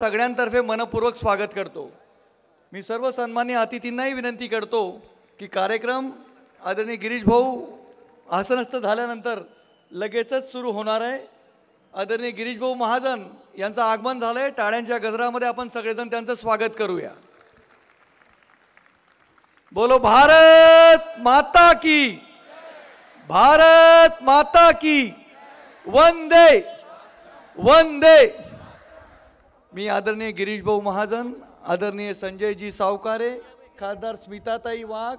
सगळ्यांतर्फे मनपूर्वक स्वागत करतो। मी सर्व सन्माननीय अतिथींनाही विनंती करतो की कार्यक्रम आदरणीय गिरीश भाऊ आसनस्थ झाल्यानंतर लगेचच सुरू होणार आहे। आदरणीय गिरीश भाऊ महाजन यांचं आगमन झालंय। टाळ्यांच्या गजरामध्ये आपण सगळेजण त्यांचं स्वागत करूया। बोलो भारत माता की, भारत माता की, वंदे वंदे। मी आदरणीय गिरीश भाऊ महाजन, आदरणीय संजयजी सावकारे, खासदार स्मिताताई वाघ,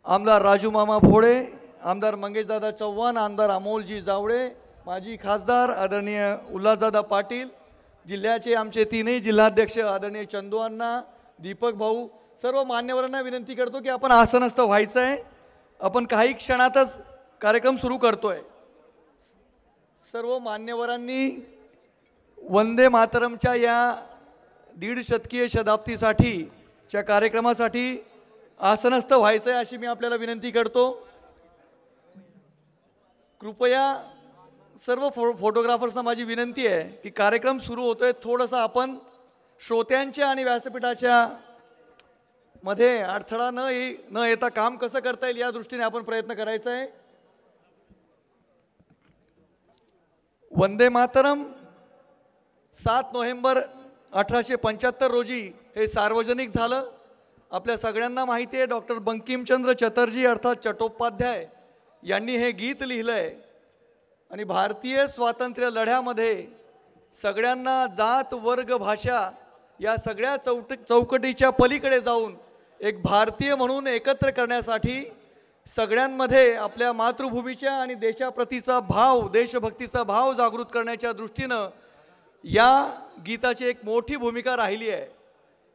आमदार राजू मामा भोळे, आमदार मंगेशदादा चव्हाण, आमदार अमोलजी जावळे, माजी खासदार आदरणीय उल्हासदादा पाटील, जिल्ह्याचे आमचे तीनही जिल्हाध्यक्ष आदरणीय चंदू अण्णा, दीपक भाऊ, सर्व मान्यवरांना विनंती करतो की आपण आसनस्थ व्हायचं आहे। आपण काही क्षणातच कार्यक्रम सुरू करतोय। सर्व मान्यवरांनी वंदे मातरमच्या या 150 शतकीय शताब्दीसाठीच्या कार्यक्रमासाठी आसनस्थ व्हायचं आहे अशी मी आपल्याला विनंती करतो। कृपया सर्व फोटोग्राफर्सना माझी विनंती आहे की कार्यक्रम सुरू होतोय, थोडंसं आपण श्रोत्यांच्या आणि व्यासपीठाच्या मध्ये अडथळा न येता काम कसं करता येईल या दृष्टीने आपण प्रयत्न करायचा आहे। वंदे मातरम 7 नोव्हेंबर 1875 रोजी हे सार्वजनिक झालं। आपल्या सगळ्यांना माहिती आहे डॉक्टर बंकिमचंद्र चटर्जी अर्थात चट्टोपाध्याय यांनी हे गीत लिहिलंय आणि भारतीय स्वातंत्र्य लढ्यामध्ये सगळ्यांना जात वर्ग भाषा या सगळ्या चौकटीच्या पलीकडे जाऊन एक भारतीय म्हणून एकत्र करण्यासाठी सगळ्यांमध्ये आपल्या मातृभूमीच्या आणि देशाप्रतीचा भाव, देशभक्तीचा भाव जागृत करण्याच्या दृष्टीनं या गीताची एक मोठी भूमिका राहिली आहे।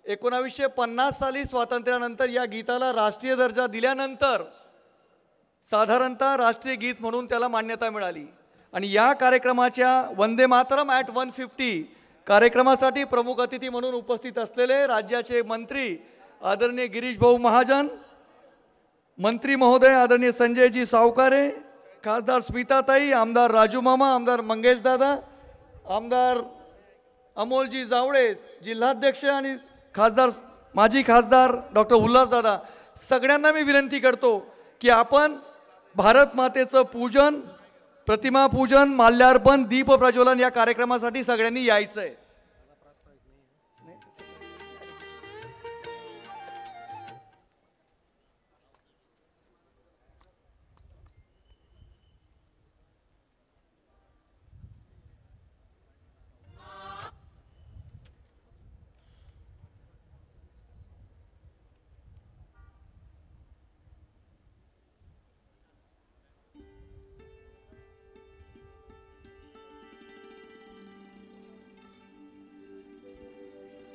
1950 साली स्वातंत्र्यानंतर या गीताला राष्ट्रीय दर्जा दिल्यानंतर साधारणतः राष्ट्रीय गीत म्हणून त्याला मान्यता मिळाली आणि या कार्यक्रमाच्या वंदे मातरम ॲट 150 कार्यक्रमासाठी प्रमुख अतिथी म्हणून उपस्थित असलेले राज्याचे मंत्री आदरणीय गिरीश भाऊ महाजन, मंत्री महोदय आदरणीय संजयजी सावकारे, खासदार स्मिताताई, आमदार राजू मामा, आमदार मंगेशदादा, आमदार अमोलजी जावळे, जिल्हाध्यक्ष आणि खासदार माजी खासदार डॉक्टर उल्हासदादा, सगळ्यांना मी विनंती करतो की आपण भारत मातेचं पूजन, प्रतिमा पूजन, माल्यार्पण, दीप प्रज्वलन या कार्यक्रमासाठी सगळ्यांनी यायचं आहे।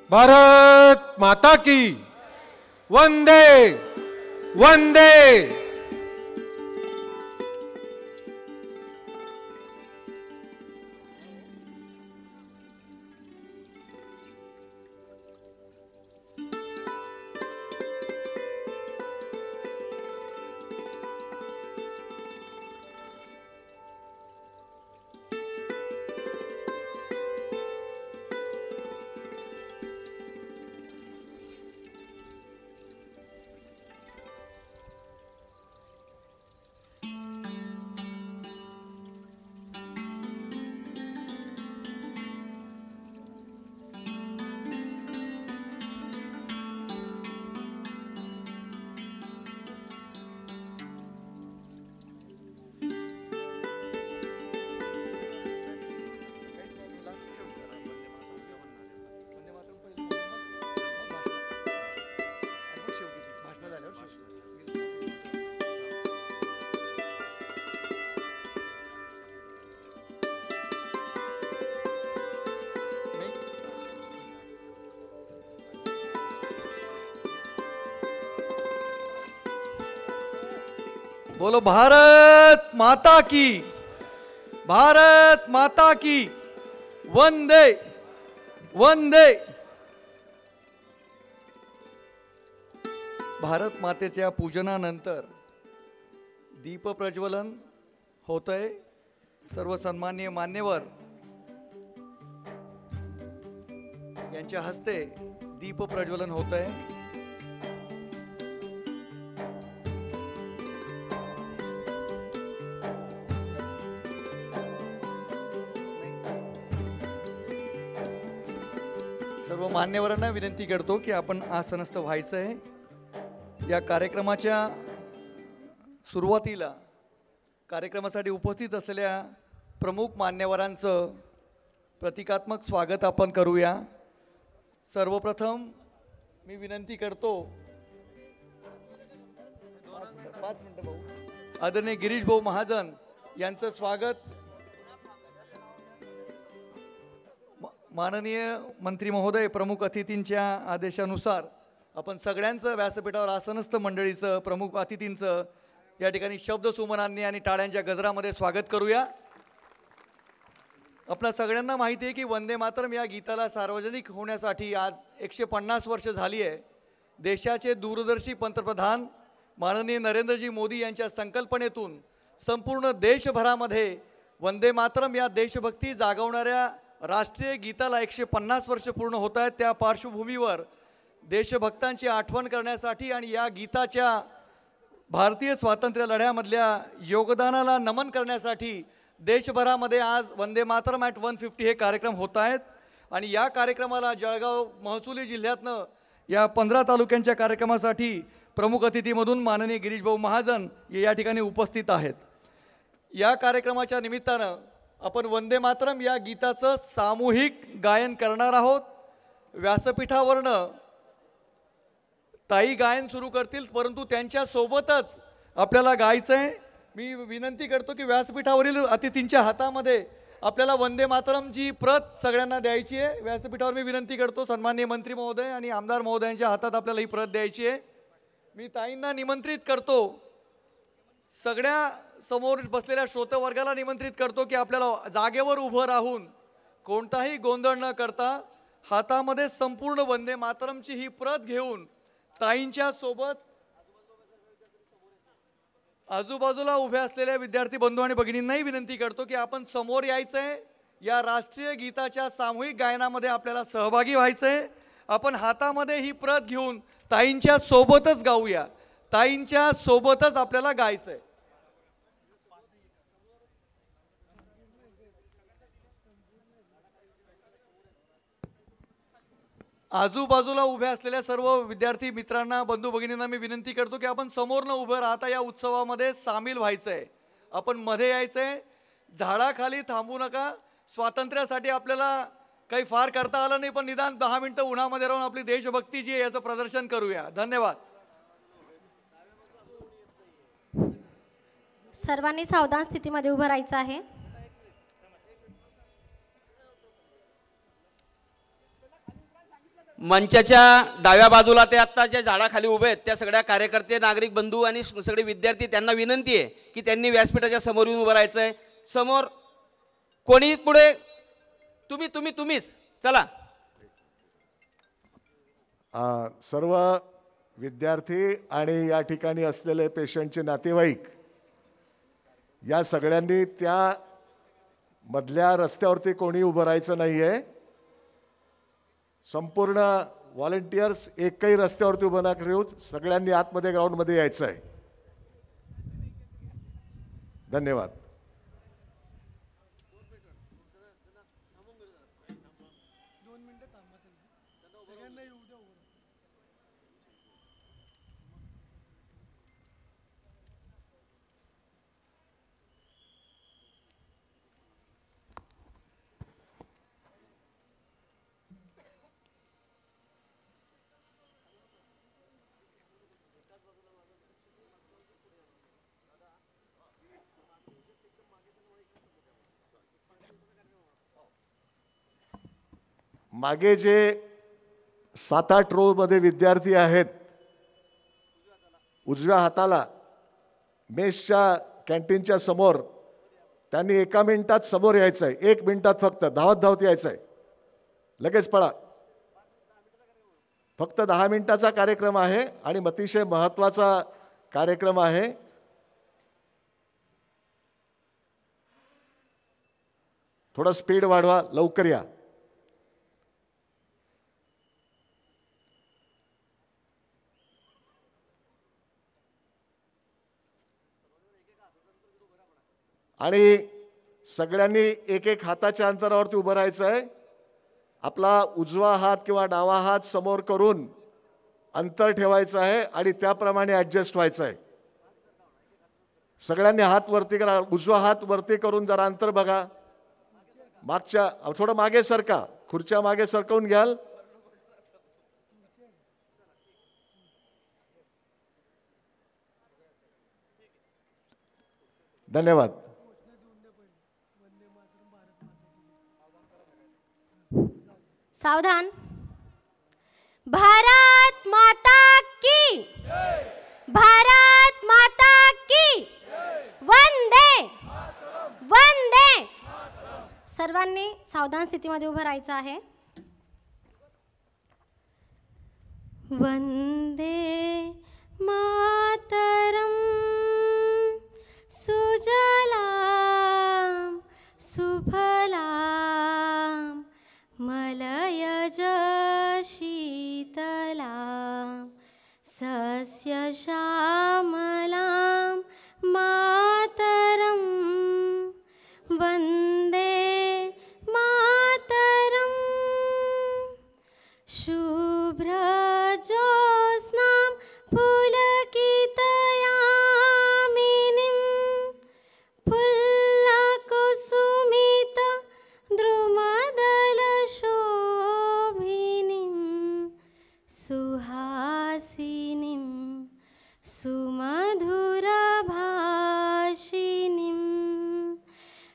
भारत माता की, वंदे वंदे। बोलो भारत माता की, भारत माता की, वंदे वंदे। भारत मातेच्या पूजनानंतर दीप प्रज्वलन होतंय। सर्व सन्माननीय मान्यवर यांच्या हस्ते दीप प्रज्वलन होत आहे. सर्व मान्यवरांना विनंती करतो की आपण आसनस्थ व्हायचं आहे. या कार्यक्रमाच्या सुरुवातीला कार्यक्रमासाठी उपस्थित असलेल्या प्रमुख मान्यवरांचं प्रतिकात्मक स्वागत आपण करूया. सर्वप्रथम मी विनंती करतो, 5 मिनिटं भाऊ, आदरणीय गिरीश भाऊ महाजन यांचं स्वागत. माननीय मंत्री महोदय, प्रमुख अतिथींच्या आदेशानुसार आपण सगळ्यांचं व्यासपीठावर आसनस्थ मंडळीचं, प्रमुख अतिथींचं या ठिकाणी शब्दसुमनांनी आणि टाळ्यांच्या गजरामध्ये स्वागत करूया. आपल्या सगळ्यांना माहिती आहे की वंदे मातरम या गीताला सार्वजनिक होण्यासाठी आज 150 वर्ष झाली आहे. देशाचे दूरदर्शी पंतप्रधान माननीय नरेंद्रजी मोदी यांच्या संकल्पनेतून संपूर्ण देशभरामध्ये वंदे मातरम या देशभक्ती जागवणाऱ्या राष्ट्रीय गीताला 150 वर्ष पूर्ण होत आहेत. त्या पार्श्वभूमीवर देशभक्तांची आठवण करण्यासाठी आणि या गीताच्या भारतीय स्वातंत्र्य लढ्यामधल्या योगदानाला नमन करण्यासाठी देशभरामध्ये आज वंदे मातरम ॲट 150 हे कार्यक्रम होत आहेत. आणि या कार्यक्रमाला जळगाव महसुली जिल्ह्यातनं या 15 तालुक्यांच्या कार्यक्रमासाठी प्रमुख अतिथीमधून माननीय गिरीशभाऊ महाजन हे या ठिकाणी उपस्थित आहेत. या कार्यक्रमाच्या निमित्तानं आपण वंदे मातरम या गीताचं सामूहिक गायन करणार आहोत. व्यासपीठावरनं ताई गायन सुरू करतील, परंतु त्यांच्यासोबतच आपल्याला गायचं आहे. मी विनंती करतो की व्यासपीठावरील अतिथींच्या हातामध्ये आपल्याला वंदे मातरमची प्रत सगळ्यांना द्यायची आहे. व्यासपीठावर मी विनंती करतो, सन्माननीय मंत्री महोदय आणि आमदार महोदयांच्या हातात आपल्याला ही प्रत द्यायची आहे. मी ताईंना निमंत्रित करतो, सगळ्या समोर बसलेल्या श्रोतवर्गाला निमंत्रित करतो की आपल्याला जागेवर उभं राहून कोणताही गोंधळ न करता हातामध्ये संपूर्ण वंदे मातरमची ही प्रत घेऊन ताईंच्या सोबत आजूबाजूला उभे असलेल्या विद्यार्थी बंधू आणि भगिनींनाही विनंती करतो की आपण समोर यायचं आहे. या राष्ट्रीय गीताच्या सामूहिक गायनामध्ये आपल्याला सहभागी व्हायचं आहे. आपण हातामध्ये ही प्रत घेऊन ताईंच्या सोबतच गाऊया, ताईंच्या सोबतच आपल्याला गायचं आहे. आजूबाजूला उभे असलेल्या सर्व विद्यार्थी मित्रांना, बंधू भगिनींना मी विनंती करतो की आपण समोर न उभं राहता या उत्सवामध्ये सामील व्हायचं आहे. आपण मध्ये यायचं आहे. झाडाखाली थांबू नका. स्वातंत्र्यासाठी आपल्याला काही फार करता आलं नाही, पण निदान 10 मिनिटं उन्हामध्ये राहून आपली देशभक्ती जी आहे याचं प्रदर्शन करूया. धन्यवाद. सर्वांनी सावधान स्थितीमध्ये उभं राहायचं आहे. मंचाच्या डाव्या बाजूला ते आत्ता ज्या झाडाखाली उभे आहेत त्या सगळ्या कार्यकर्ते, नागरिक बंधू आणि सगळे विद्यार्थी, त्यांना विनंती आहे की त्यांनी व्यासपीठाच्या समोर येऊन उभं राहायचं आहे. समोर कोणी पुढे, तुम्हीच चला. सर्व विद्यार्थी आणि या ठिकाणी असलेले पेशंटचे नातेवाईक या सगळ्यांनी त्या मधल्या रस्त्यावरती कोणी उभं राहायचं नाही आहे. संपूर्ण व्हॉलंटियर्स एकही रस्त्यावरती उभं नका राहू, सगळ्यांनी आतमध्ये ग्राउंडमध्ये यायचं आहे. धन्यवाद. मागे जे 7-8 रोमध्ये विद्यार्थी आहेत, उजव्या हाताला मेसच्या कॅन्टीनच्या समोर, त्यांनी 1 मिनिटात समोर यायचं आहे. 1 मिनिटात फक्त धावत यायचं आहे. लगेच पळा. फक्त 10 मिनिटाचा कार्यक्रम आहे आणि अतिशय महत्त्वाचा कार्यक्रम आहे. थोडं स्पीड वाढवा, लवकर या. आणि सगळ्यांनी एक एक हाताच्या अंतरावरती उभं राहायचं आहे. आपला उजवा हात किंवा डावा हात समोर करून अंतर ठेवायचं आहे आणि त्याप्रमाणे ॲडजस्ट व्हायचं आहे. सगळ्यांनी हात वरती करा. उजवा हात वरती करून जरा अंतर बघा. मागच्या थोडं मागे सरका, खुर्च्या मागे सरकवून घ्याल. धन्यवाद. सावधान. भारत माता की, भारत माता की, वंदे वंदे. सर्वांनी सावधान स्थितीमध्ये उभं राहायचं आहे. वंदे मातरम सुजलाम सुफलाम मलयज शीतलाम सस्यश्यामलां मातरं वन्दे मातरं. शुभ्रज्योत्स्नां पुलकितयामिनीं फुल्लकुसुमित द्रुमदलशोभिनीं सुहासिनीं सुमधुरभाषिणीं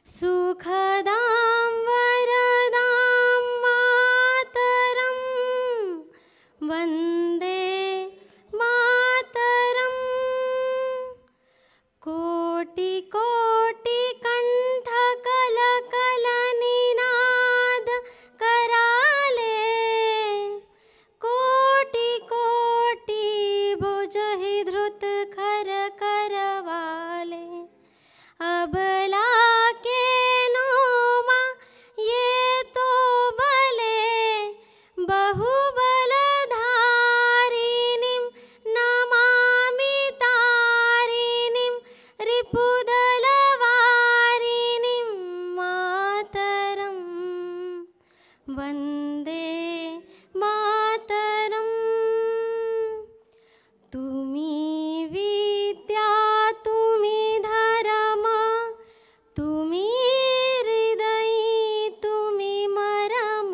सुखदां वरदां मातरं वन्दे मातरं. कोटि कोटि कंठ कल कल निनाद कराले कोटि कोटि भुज ही धृत खर करवाले. अबला के नोमा ये तो बले बहुबलधारिणीं नमामि तारिणीं रिपुदलवारिणीं मातरं वन्दे मातरं. तुम्ही विद्या तुम्ही धर्म तुम्ही हृदयी तुम्ही मरम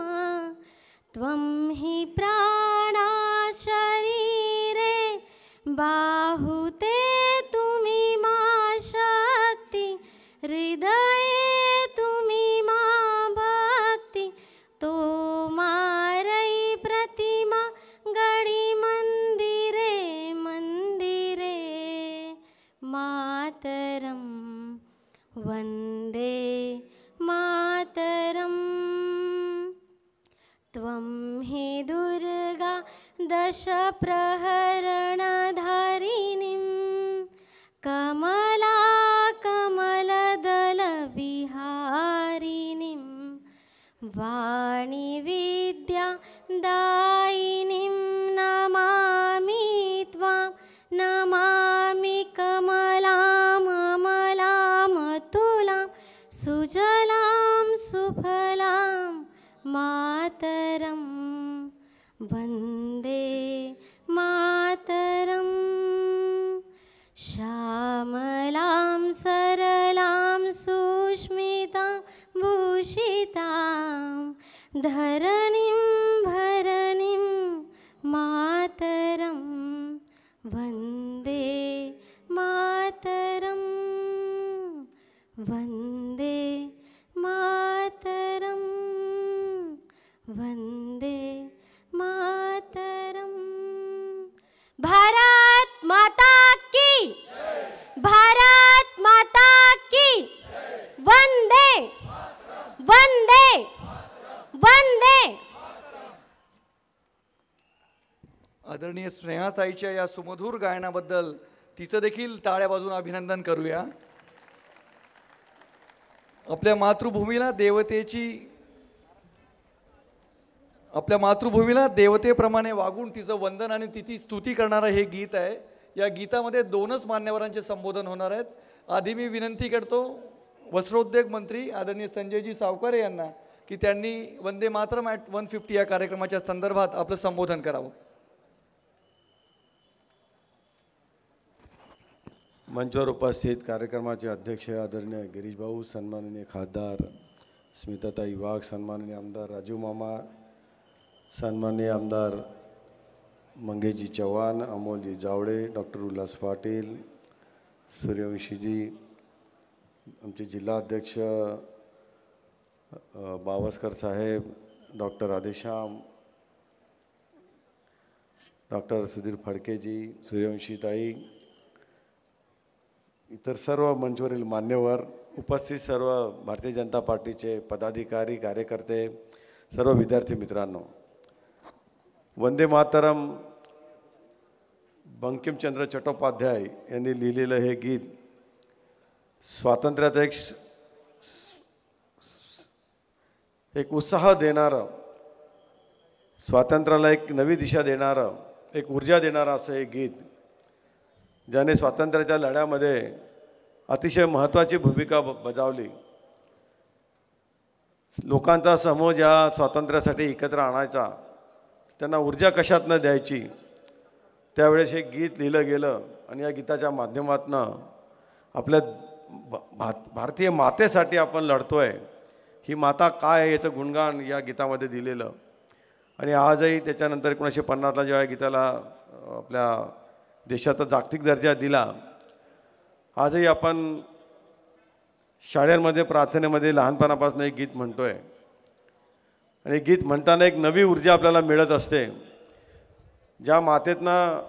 त्वं हि प्राणा शरीरे बाहुते तुम्ही मा शक्ति हृदये तुम्ही मा भक्ति. तो मारई प्रतिमा गडी मंदिरे मंदिरे मातरं वन्दे मातरं. त्वं हि दुर्गा दश प्रहरणधारिणीं कमला कमलदलविहारिणीं वाणी विद्या दायिनीं नमामि त्वां नमामि कमलां अमलां अतुलां सुजलां सुफलां मातरं वन्दे मातरं. श्यामलां सरलां सुष्मितां भूषितां धरणीं भरणीं मातरं वन्दे मातरं वन्दे मातरं वन्दे मातरं. भारत माता की, भारत माता की, वंदे वंदे वंदे. आदरणीय स्नेहाताईच्या या सुमधुर गायनाबद्दल तिचं देखील टाळ्या वाजवून अभिनंदन करूया. आपल्या मातृभूमीला देवतेप्रमाणे वागून तिचं वंदन आणि तिची स्तुती करणारं हे गीत आहे. या गीतामध्ये दोनच मान्यवरांचे संबोधन होणार आहेत. आधी मी विनंती करतो वस्त्रोद्योग मंत्री आदरणीय संजयजी सावकारे यांना की त्यांनी वंदे मातरम ॲट 150 या कार्यक्रमाच्या संदर्भात आपलं संबोधन करावं. मंचावर उपस्थित कार्यक्रमाचे अध्यक्ष आदरणीय गिरीश भाऊ, सन्माननीय खासदार स्मिताताई वाघ, सन्माननीय आमदार राजू मामा, सन्माननीय आमदार मंगेशजी चव्हाण, अमोलजी जावडे, डॉक्टर उल्हास पाटील, सूर्यवंशीजी, आमचे जिल्हा अध्यक्ष बावस्कर साहेब, डॉक्टर राधेश्याम, डॉक्टर सुधीर फडकेजी, सूर्यवंशीताई, इतर सर्व मंचवरील मान्यवर, उपस्थित सर्व भारतीय जनता पार्टीचे पदाधिकारी, कार्यकर्ते, सर्व विद्यार्थी मित्रांनो, वंदे मातरम बंकिमचंद्र चट्टोपाध्याय यांनी लिहिलेलं हे गीत स्वातंत्र्यात एक उत्साह देणारं, स्वातंत्र्याला एक नवी दिशा देणारं, एक ऊर्जा देणारं असं हे गीत, ज्याने स्वातंत्र्याच्या लढ्यामध्ये अतिशय महत्त्वाची भूमिका बजावली. लोकांचा समूह ज्या स्वातंत्र्यासाठी एकत्र आणायचा, त्यांना ऊर्जा कशातनं द्यायची, त्यावेळेस हे गीत लिहिलं गेलं. आणि या गीताच्या माध्यमातून आपल्या भारतीय मातेसाठी आपण लढतोय, ही माता काय आहे याचं गुणगान या गीतामध्ये दिलेलं. आणि आजही त्याच्यानंतर 1950ला जेव्हा या गीताला आपल्या देशाचा जागतिक दर्जा दिला, आजही आपण शाळांमध्ये प्रार्थनेमध्ये लहानपणापासून एक गीत म्हणतोय. आणि गीत म्हणताना एक नवी ऊर्जा आपल्याला मिळत असते. ज्या मातेतनं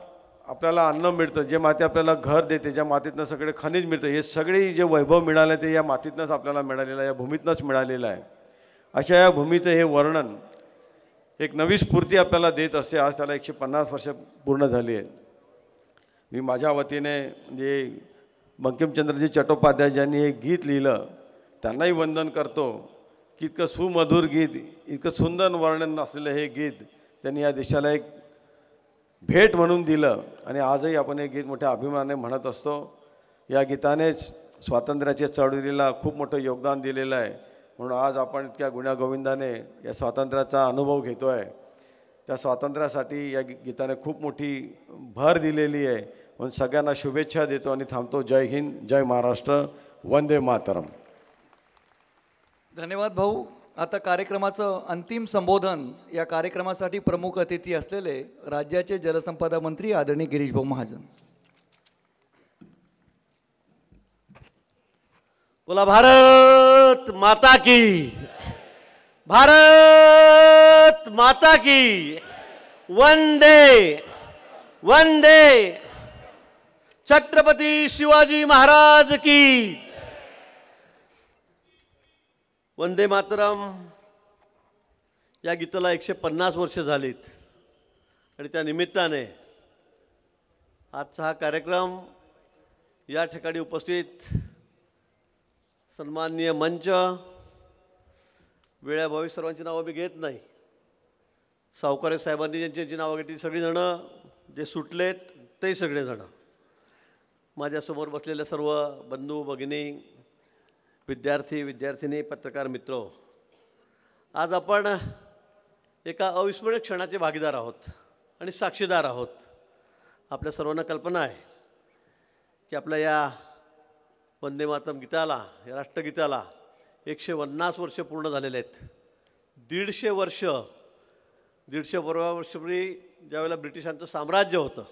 आपल्याला अन्न मिळतं, जे माते आपल्याला घर देते, ज्या मातीतनं सगळे खनिज मिळतं, हे सगळे जे वैभव मिळालं ते या मातीतनंच आपल्याला मिळालेलं आहे, या भूमीतनंच मिळालेलं आहे. अशा या भूमीचं हे वर्णन एक नवी स्फूर्ती आपल्याला देत असते. आज त्याला 150 वर्ष पूर्ण झाली आहेत. मी माझ्या वतीने म्हणजे बंकिमचंद्रजी चट्टोपाध्याय ज्यांनी हे गीत लिहिलं त्यांनाही वंदन करतो की इतकं सुमधुर गीत, इतकं सुंदर वर्णन असलेलं हे गीत त्यांनी या देशाला एक भेट म्हणून दिलं. आणि आजही आपण हे गीत मोठ्या अभिमानाने म्हणत असतो. या गीतानेच स्वातंत्र्याच्या चळवळीला खूप मोठं योगदान दिलेलं आहे. म्हणून आज आपण इतक्या गुण्यागोविंदाने या स्वातंत्र्याचा अनुभव घेतो आहे. त्या स्वातंत्र्यासाठी या गीताने खूप मोठी भर दिलेली आहे. म्हणून सगळ्यांना शुभेच्छा देतो आणि थांबतो. जय हिंद, जय महाराष्ट्र, वंदे मातरम. धन्यवाद भाऊ. आता कार्यक्रमाचं अंतिम संबोधन या कार्यक्रमासाठी प्रमुख अतिथी असलेले राज्याचे जलसंपदा मंत्री आदरणीय गिरीश भाऊ महाजन. बोला भारत माता की, भारत माता की, वंदे वंदे, छत्रपती शिवाजी महाराज की. वंदे मातरम या गीताला 150 वर्ष झालीत. आणि त्या निमित्ताने आजचा हा कार्यक्रम, या ठिकाणी उपस्थित सन्माननीय मंच, वेळाभावी सर्वांची नावं मी घेत नाही. सावकारे साहेबांनी ज्यांची नावं घेतली सगळीजणं, जे सुटलेत ते सगळेजणं, माझ्यासमोर बसलेल्या सर्व बंधू भगिनी, विद्यार्थी विद्यार्थिनी, पत्रकार मित्र, आज आपण एका अविस्मरणीय क्षणाचे भागीदार आहोत आणि साक्षीदार आहोत. आपल्या सर्वांना कल्पना आहे की आपल्या या वंदे मातरम गीताला, या राष्ट्रगीताला 150 वर्ष पूर्ण झालेले आहेत. 150 वर्ष, 150 वर्षापूर्वी ज्यावेळेला ब्रिटिशांचं साम्राज्य होतं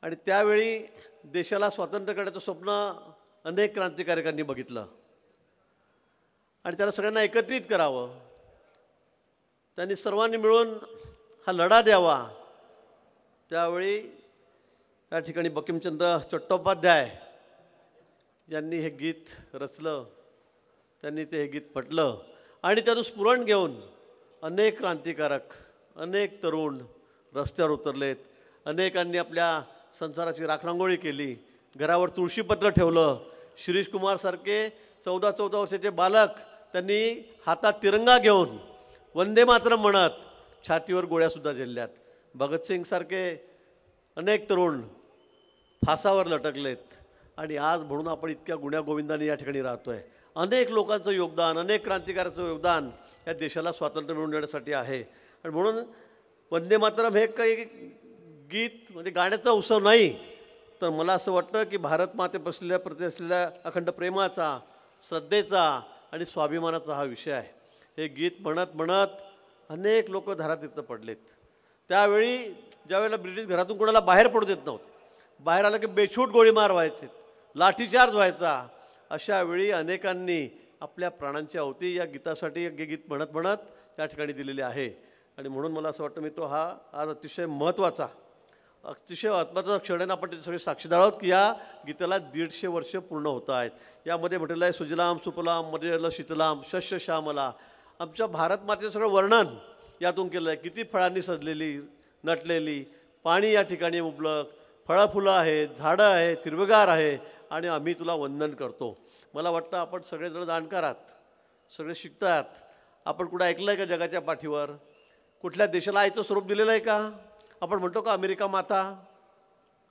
आणि त्यावेळी देशाला स्वातंत्र्य करण्याचं स्वप्न अनेक क्रांतिकारकांनी बघितलं आणि त्याला सगळ्यांना एकत्रित करावं. त्यांनी सर्वांनी मिळून हा लढा द्यावा. त्यावेळी त्या ठिकाणी बंकिमचंद्र चट्टोपाध्याय यांनी हे गीत रचलं, त्यांनी ते हे गीत म्हटलं आणि त्यातून स्फुरण घेऊन अनेक क्रांतिकारक, अनेक तरुण रस्त्यावर उतरलेत. अनेकांनी आपल्या संसाराची राखरांगोळी केली, घरावर तुळशीपत्र ठेवलं. शिरीष कुमारसारखे 14-14 वर्षाचे बालक, त्यांनी हातात तिरंगा घेऊन वंदे मातरम म्हणत छातीवर गोळ्यासुद्धा झेलल्यात. भगतसिंगसारखे अनेक तरुण फासावर लटकलेत. आणि आज म्हणून आपण इतक्या गुण्यागोविंदाने या ठिकाणी राहतो आहे. अनेक लोकांचं योगदान, अनेक क्रांतिकारकांचं योगदान या देशाला स्वातंत्र्य मिळवून देण्यासाठी आहे. आणि म्हणून वंदे मातरम हे काही गीत म्हणजे गाण्याचा उत्सव नाही, तर मला असं वाटतं की भारत माते प्रति असलेल्या अखंड प्रेमाचा, श्रद्धेचा आणि स्वाभिमानाचा हा विषय आहे. हे गीत म्हणत म्हणत अनेक लोक धारातीर्थी पडलेत. त्यावेळी ज्यावेळेला ब्रिटिश घरातून कोणाला बाहेर पडू देत नव्हते, बाहेर आलं की बेछूट गोळीमार व्हायचे, लाठीचार्ज व्हायचा, अशा वेळी अनेकांनी आपल्या प्राणांची आहुती या गीतासाठी गीत म्हणत म्हणत या ठिकाणी दिलेली आहे. आणि म्हणून मला असं वाटतं मित्र, हा आज अतिशय महत्त्वाचा क्षण आहे. आपण सगळे साक्षीदार आहोत की या गीताला 150 वर्ष पूर्ण होत आहेत. यामध्ये म्हटलेलं आहे सुजलाम सुफलाम मर्याला शीतलाम शस्य श्यामला. आमच्या भारत मातेचं सगळं वर्णन यातून केलं आहे. किती फळांनी सजलेली, नटलेली, पाणी या ठिकाणी मुबलक, फळं फुलं आहेत, झाडं आहेत, हिरवेगार आहे आणि आम्ही तुला वंदन करतो. मला वाटतं आपण सगळेजण जाणकार आहात, सगळे शिकतात. आपण कुठं ऐकलं आहे का जगाच्या पाठीवर कुठल्या देशाला आईचं स्वरूप दिलेलं आहे का? आपण म्हणतो का अमेरिका माता,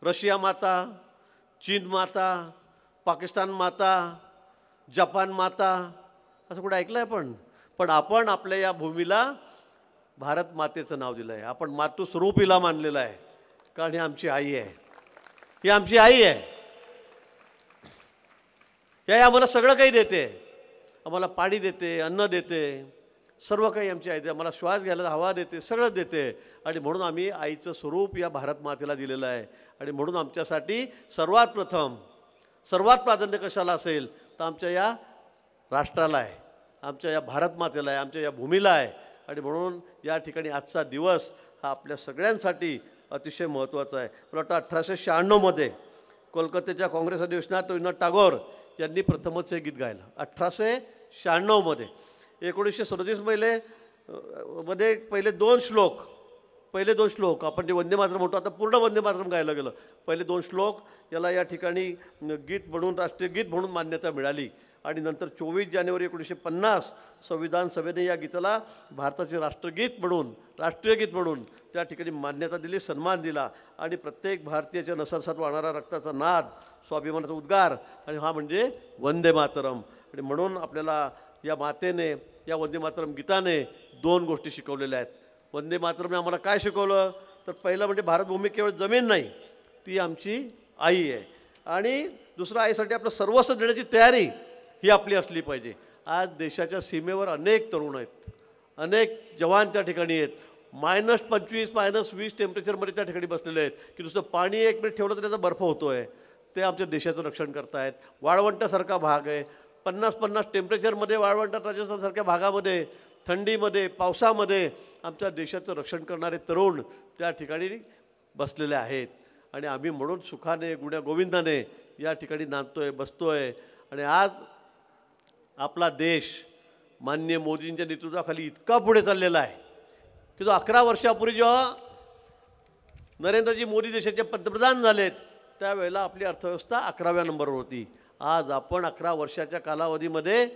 रशिया माता, चीन माता, पाकिस्तान माता, जपान माता, असं कुठं ऐकलं आहे आपण? पण आपण आपल्या या भूमीला भारत मातेचं नाव दिलं आहे. आपण मातृस्वरूप हिला मानलेलं आहे, कारण ही आमची आई आहे. ही आमची आई आहे. या आम्हाला सगळं काही देते, आम्हाला पाणी देते, अन्न देते, सर्व काही आमची आई देते. आम्हाला श्वास घ्यायला हवा देते, सगळं देते. आणि म्हणून आम्ही आईचं स्वरूप या भारत मातेला दिलेलं आहे. आणि म्हणून आमच्यासाठी सर्वात प्रथम सर्वात प्राधान्य कशाला असेल तर आमच्या या राष्ट्राला आहे, आमच्या या भारत मातेला आहे, आमच्या या भूमीला आहे. आणि म्हणून या ठिकाणी आजचा दिवस हा आपल्या सगळ्यांसाठी अतिशय महत्त्वाचा आहे. मला वाटतं 1896 कोलकात्याच्या काँग्रेस अधिवेशनात रवींद्रनाथ टागोर यांनी प्रथमच हे गीत गायलं. 1896 1937 मध्ये पहिले दोन श्लोक आपण जे वंदे मातरम म्हणतो, आता पूर्ण वंदे मातरम गायलं गेलं. पहिले 2 श्लोक याला या ठिकाणी गीत म्हणून, राष्ट्रीय गीत म्हणून मान्यता मिळाली. आणि नंतर 24 जानेवारी 1950 संविधान सभेने या गीताला भारताचे राष्ट्रगीत म्हणून, राष्ट्रीय गीत म्हणून त्या ठिकाणी मान्यता दिली, सन्मान दिला. आणि प्रत्येक भारतीयाच्या नसरसात वाहणारा रक्ताचा नाद, स्वाभिमानाचा उद्गार, आणि हा म्हणजे वंदे मातरम. आणि म्हणून आपल्याला या मातेने, या वंदे मातरम गीताने 2 गोष्टी शिकवलेल्या आहेत. वंदे मातरमने आम्हाला काय शिकवलं तर पहिलं म्हणजे भारतभूमी केवळ जमीन नाही, ती आमची आई आहे. आणि दुसरं, आईसाठी आपलं सर्वस्व देण्याची तयारी ही आपली असली पाहिजे. आज देशाच्या सीमेवर अनेक तरुण आहेत, अनेक जवान त्या ठिकाणी आहेत. -25 -20 टेम्परेचरमध्ये त्या ठिकाणी बसलेले आहेत की नुसतं पाणी 1 मिनिट ठेवलं तर त्याचा बर्फ होतो आहे. ते आमच्या देशाचं रक्षण करतायत. वाळवंटासारखा भाग आहे, 50-50 टेम्परेचरमध्ये वाळवंटात, राजस्थानसारख्या भागामध्ये, थंडीमध्ये, पावसामध्ये आमच्या देशाचं रक्षण करणारे तरुण त्या ठिकाणी बसलेले आहेत. आणि आम्ही म्हणून सुखाने, गुण्यागोविंदाने या ठिकाणी नांदतोय, बसतोय. आणि आज आपला देश माननीय मोदींच्या नेतृत्वाखाली इतका पुढे चाललेला आहे की जो 11 वर्षापूर्वी जेव्हा नरेंद्रजी मोदी देशाचे पंतप्रधान झालेत त्यावेळेला आपली अर्थव्यवस्था 11व्या नंबरवर होती. आज आपण 11 वर्षाच्या कालावधीमध्ये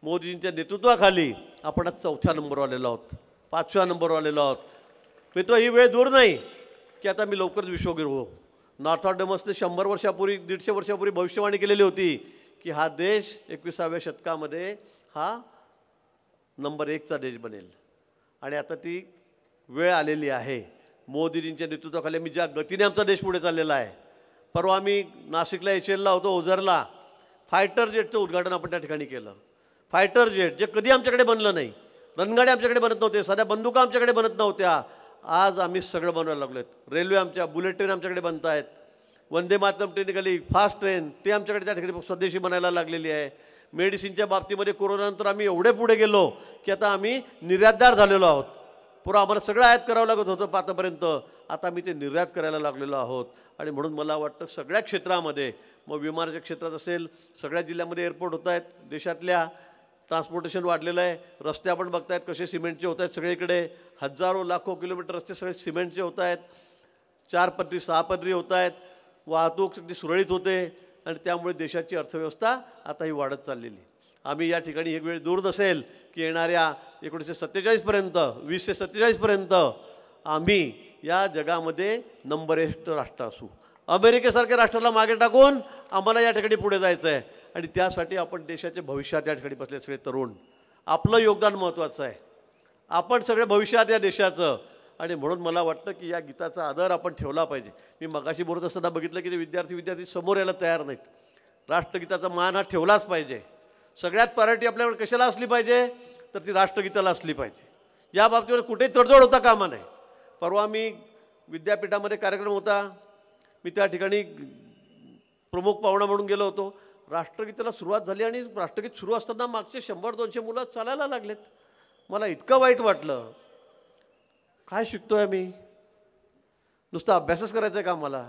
मोदींच्या नेतृत्वाखाली आपण आज 4थ्या नंबरवर आलेलो आहोत, 5व्या नंबरवर आलेलो आहोत. मित्र, ही वेळ दूर नाही की आता मी लवकरच विश्वगुरू हो. नॉर्थॉडेमसने 100 वर्षापूर्वी, 150 वर्षापूर्वी भविष्यवाणी केलेली होती की हा देश 21व्या शतकामध्ये हा नंबर 1चा देश बनेल. आणि आता ती वेळ आलेली आहे. मोदीजींच्या नेतृत्वाखाली मी ज्या गतीने आमचा देश पुढे चाललेला आहे. परवा आम्ही नाशिकला HLला होतो, ओझरला. फायटर जेटचं उद्घाटन आपण त्या ठिकाणी केलं. फायटर जेट जे कधी आमच्याकडे बनलं नाही, रणगाड्या आमच्याकडे बनत नव्हते, साध्या बंदुका आमच्याकडे बनत नव्हत्या, आज आम्ही सगळं बनवायला लागलो आहेत. रेल्वे आमच्या, बुलेट ट्रेन आमच्याकडे बनत आहेत. वंदे मातरम ट्रेन निघाली, फास्ट ट्रेन, ते आमच्याकडे त्या ठिकाणी स्वदेशी बनायला लागलेली आहे. मेडिसिनच्या बाबतीमध्ये कोरोनानंतर आम्ही एवढे पुढे गेलो की आता आम्ही निर्यातदार झालेलो आहोत. पुरं आम्हाला सगळं आयात करावं लागत होतं आतापर्यंत, आता आम्ही ते निर्यात करायला लागलेलो आहोत. आणि म्हणून मला वाटतं सगळ्या क्षेत्रामध्ये, मग विमानाच्या क्षेत्रात असेल, सगळ्या जिल्ह्यामध्ये एअरपोर्ट होत आहेत, देशातल्या ट्रान्सपोर्टेशन वाढलेलं आहे. रस्ते आपण बघतायत कसे सिमेंटचे होत आहेत सगळीकडे. हजारो लाखो किलोमीटर रस्ते सगळे सिमेंटचे होत आहेत, 4 पदरी 6 पदरी होत आहेत. वाहतूक सगळी सुरळीत होते आणि त्यामुळे देशाची अर्थव्यवस्था आता ही वाढत चाललेली. आम्ही या ठिकाणी एक वेळ दूर नसेल की येणाऱ्या 1947पर्यंत, 2047पर्यंत आम्ही या जगामध्ये नंबर 1 राष्ट्र असू. अमेरिकेसारख्या राष्ट्राला मागे टाकून आम्हाला या ठिकाणी पुढे जायचं आहे आणि त्यासाठी आपण देशाचे भविष्यात या ठिकाणी बसले सगळे तरुण आपलं योगदान महत्त्वाचं आहे. आपण सगळे भविष्यात या देशाचं आणि म्हणून मला वाटतं की या गीताचा आदर आपण ठेवला पाहिजे. मी मगाशी बोलत असताना बघितलं की ते विद्यार्थी समोर यायला तयार नाहीत. राष्ट्रगीताचा मान हा ठेवलाच पाहिजे. सगळ्यात प्रायोरिटी आपल्याकडे कशाला असली पाहिजे तर ती राष्ट्रगीताला असली पाहिजे. या बाबतीवर कुठेही तडजोड होता कामा नये. परवा मी विद्यापीठामध्ये कार्यक्रम होता, मी त्या ठिकाणी प्रमुख पाहुणा म्हणून गेलो होतो. राष्ट्रगीताला सुरुवात झाली आणि राष्ट्रगीत सुरू असताना मागचे 100-200 मुलं चालायला लागलेत. मला इतकं वाईट वाटलं. काय शिकतोय मी? नुसतं अभ्यासच करायचा आहे का मला?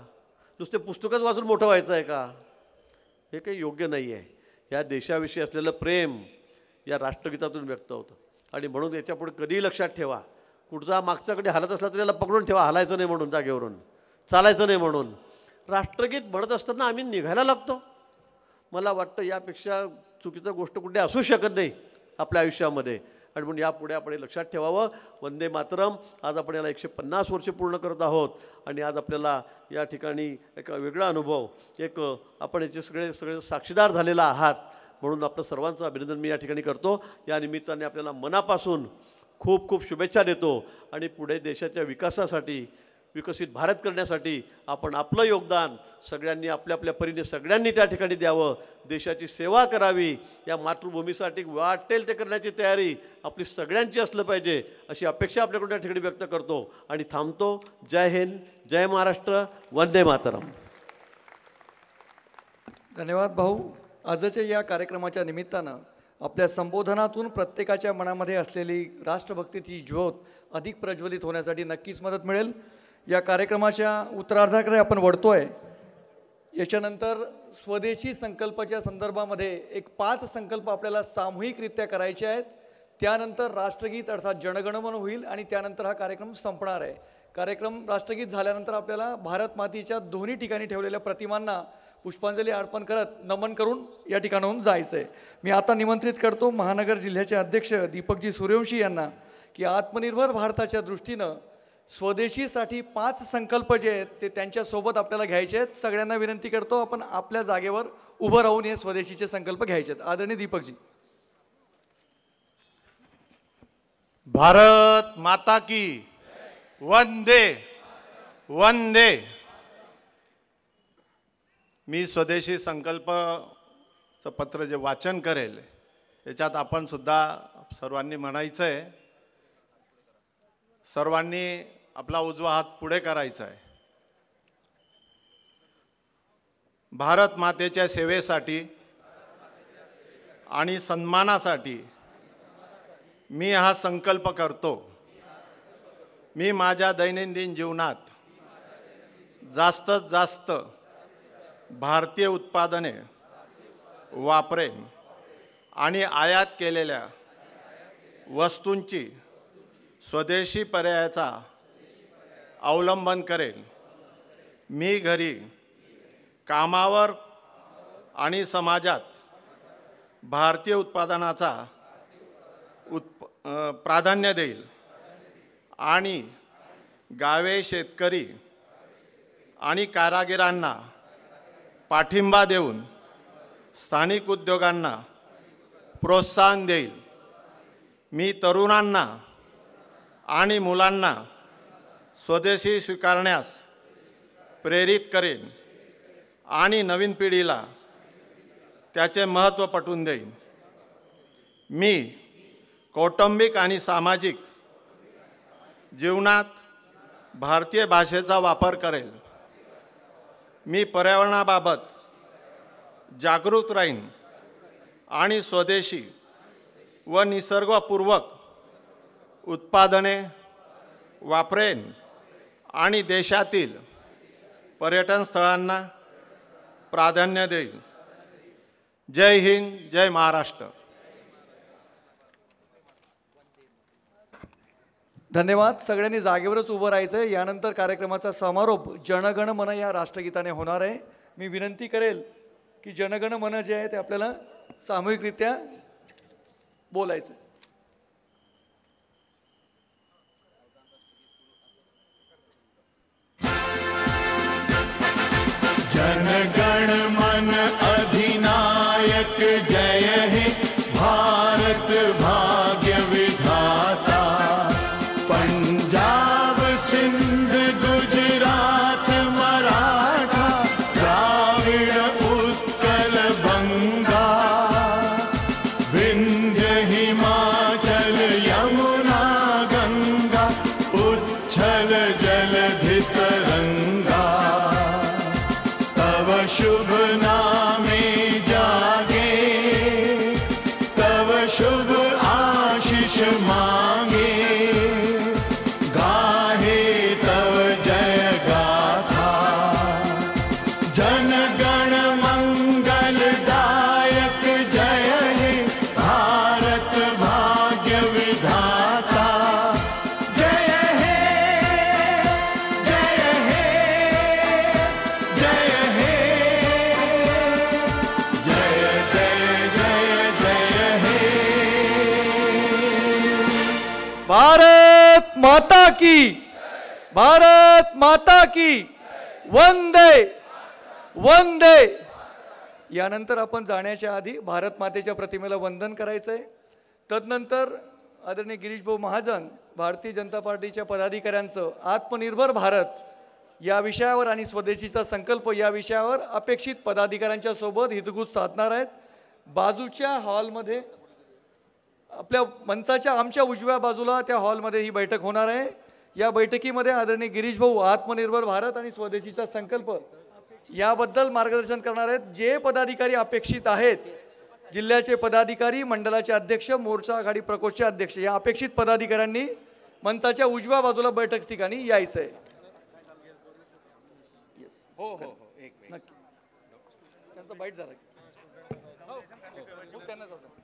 नुसते पुस्तकच वाचून मोठं व्हायचं आहे का? हे काही योग्य नाही आहे. या देशाविषयी असलेलं प्रेम या राष्ट्रगीतातून व्यक्त होतं आणि म्हणून याच्यापुढे कधीही लक्षात ठेवा, कुठचा मागच्याकडे हालत असला तरी त्याला पकडून ठेवा. हलायचं नाही म्हणून, जागेवरून चालायचं नाही म्हणून. राष्ट्रगीत म्हणत असताना आम्ही निघायला लागतो. मला वाटतं यापेक्षा चुकीचं गोष्ट कुठे असू शकत नाही आपल्या आयुष्यामध्ये आणि म्हणून यापुढे आपण हे लक्षात ठेवावं. वंदे मातरम आज आपण याला 150 वर्षे पूर्ण करत आहोत आणि आज आपल्याला या ठिकाणी एक वेगळा अनुभव, एक आपण याचे सगळे साक्षीदार झालेला आहात म्हणून आपलं सर्वांचं अभिनंदन मी या ठिकाणी करतो. या निमित्ताने आपल्याला मनापासून खूप खूप शुभेच्छा देतो आणि पुढे देशाच्या विकासासाठी, विकसित भारत करण्यासाठी आपण आपलं योगदान सगळ्यांनी आपल्या आपल्या परीने सगळ्यांनी त्या ठिकाणी द्यावं. देशाची सेवा करावी, या मातृभूमीसाठी वाटेल ते करण्याची तयारी आपली सगळ्यांची असलं पाहिजे अशी अपेक्षा आपल्याकडून या ठिकाणी व्यक्त करतो आणि थांबतो. जय हिंद, जय महाराष्ट्र, वंदे मातरम. धन्यवाद भाऊ. आजच्या या कार्यक्रमाच्या निमित्तानं आपल्या संबोधनातून प्रत्येकाच्या मनामध्ये असलेली राष्ट्रभक्तीची ज्योत अधिक प्रज्वलित होण्यासाठी नक्कीच मदत मिळेल. या कार्यक्रमाच्या उत्तरार्धाकडे आपण वळतोय. याच्यानंतर स्वदेशी संकल्पाच्या संदर्भामध्ये एक 5 संकल्प आपल्याला सामूहिकरित्या करायचे आहेत. त्यानंतर राष्ट्रगीत अर्थात जनगणमन होईल आणि त्यानंतर हा कार्यक्रम संपणार आहे. कार्यक्रम राष्ट्रगीत झाल्यानंतर आपल्याला भारत मातेच्या दोन्ही ठिकाणी ठेवलेल्या प्रतिमांना पुष्पांजली अर्पण करत नमन करून या ठिकाणाहून जायचं आहे. मी आता निमंत्रित करतो महानगर जिल्ह्याचे अध्यक्ष दीपकजी सूर्यवंशी यांना की आत्मनिर्भर भारताच्या दृष्टीनं स्वदेशीसाठी 5 संकल्प जे आहेत ते त्यांच्यासोबत आपल्याला घ्यायचे आहेत. सगळ्यांना विनंती करतो आपण आपल्या जागेवर उभं राहून हे स्वदेशीचे संकल्प घ्यायचे आहेत. आदरणीय दीपकजी. भारत माता की वंदे वंदे. मी स्वदेशी संकल्पचं पत्र जे वाचन करेल याच्यात आपण सुद्धा सर्वांनी म्हणायचं आहे, सर्वांनी आपला उजवा हात पुढे करायचा आहे. भारत मातेच्या सेवेसाठी आणि सन्मानासाठी मी हा संकल्प करतो. मी माझ्या दैनंदिन जीवनात जास्तीत जास्त भारतीय उत्पादने वापरेन आणि आयात केलेल्या वस्तूंची स्वदेशी पर्यायाचा अवलंबन करेन. मी घरी, कामावर आणि समाजात भारतीय उत्पादनाचा प्राधान्य देईल आणि गावे, शेतकरी आणि कारागिरांना पाठिंबा देऊन स्थानिक उद्योगांना प्रोत्साहन देईल. मी तरुणांना आणि मुलांना स्वदेशी स्वीकारण्यास प्रेरित करेन आणि नवीन पिढीला त्याचे महत्त्व पटवून देईन. मी कौटुंबिक आणि सामाजिक जीवनात भारतीय भाषेचा वापर करेल. मी पर्यावरणाबाबत जागरूक राहीन आणि स्वदेशी व निसर्गपूर्वक उत्पादने वापरेन आणि देशातील पर्यटन स्थळांना प्राधान्य देईल. जय हिंद, जय महाराष्ट्र. धन्यवाद. सगळ्यांनी जागेवरच उभं राहायचं आहे. यानंतर कार्यक्रमाचा समारोप जनगण मन या राष्ट्रगीताने होणार आहे. मी विनंती करेल की जनगण मन जे आहे ते आपल्याला सामूहिकरित्या बोलायचं. मांगे गाहे तव जय गाथा जन गण मंगलदायक जय हे भारत भाग्य विधाता जय हे जय हे जय हे जय जय जय जय हे भारत माता की, भारत माता की, वंदे वंदे. यानंतर आपण जाण्याच्या आधी भारत मातेच्या प्रतिमेला वंदन करायचंय. तदनंतर आदरणीय गिरीश भाऊ महाजन भारतीय जनता पार्टीच्या पदाधिकाऱ्यांचं आत्मनिर्भर भारत या विषयावर आणि स्वदेशीचा संकल्प या विषयावर अपेक्षित पदाधिकाऱ्यांच्या सोबत हितगुज साधणार आहेत. बाजूच्या हॉलमध्ये आपल्या मंचाच्या आमच्या उजव्या बाजूला त्या हॉलमध्ये ही बैठक होणार आहे. या बैठकीमध्ये आदरणीय गिरीश भाऊ आत्मनिर्भर भारत आणि स्वदेशीचा संकल्प याबद्दल मार्गदर्शन करणार आहेत. जे पदाधिकारी अपेक्षित आहेत, जिल्ह्याचे पदाधिकारी, मंडळाचे अध्यक्ष, मोर्चा आघाडी प्रकोष्ठचे अध्यक्ष या अपेक्षित पदाधिकाऱ्यांनी मंचाच्या उजव्या बाजूला बैठक ठिकाणी यायचं आहे. हो हो हो एक नक्की त्यांचा बाईट झाला त्यांना जाऊ दे.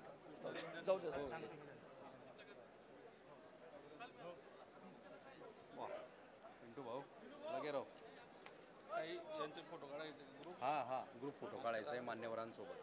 हा ग्रुप फोटो काढायचा आहे मान्यवरांसोबत.